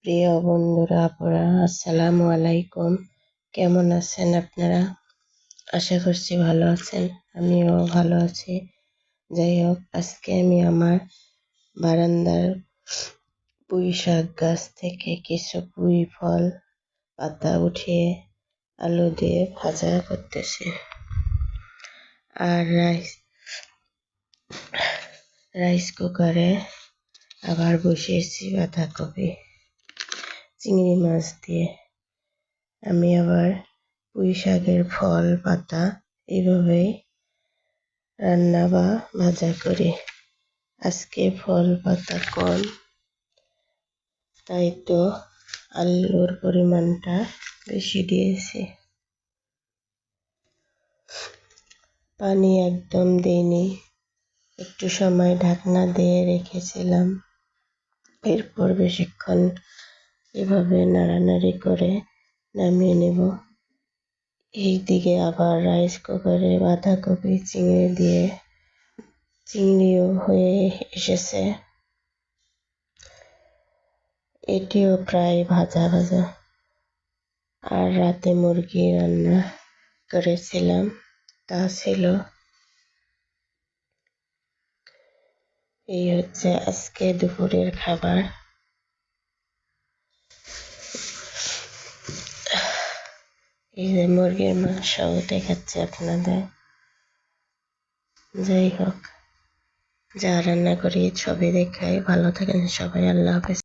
প্রিয় বন্ধুরা আপুরা, আসসালামু আলাইকুম। কেমন আছেন আপনারা? আশা করছি ভালো আছেন। আমিও ভালো আছি। যাই হোক, আজকে আমি আমার বারান্দার পুঁই শাক গাছ থেকে কিছু পুঁই ফল পাতা উঠিয়ে আলু দিয়ে ভাজা করতেছি। আর রাইস কুকারে আবার বসিয়েছি বাঁধাকপি চিংড়ি মাছ দিয়ে। আমি আবার পুঁই শাকের ফল পাতা এভাবেই রান্না বা ভাজা করি। আজকে ফল পাতা কম, তাই তো আলুর পরিমাণটা বেশি দিয়েছি। পানি একদম দিইনি, একটু সময় ঢাকনা দিয়ে রেখেছিলাম। এরপর বেশিক্ষণ এভাবে নাড়ানাড়ি করে নামিয়ে নেব। এইদিকে আবার রাইস কুকারে বাঁধাকপি চিংড়িও হয়ে এসেছে। এটিও প্রায় ভাজা ভাজা। আর রাতে মুরগি রান্না করেছিলাম, তা ছিল। এই হচ্ছে আজকে দুপুরের খাবার। এই যে মুরগির মাংস দেখাচ্ছে আপনাদের। যাই হোক, যা রান্না করি ছবি দেখাই। ভালো থাকেন সবাই, আল্লাহ হাফেজ।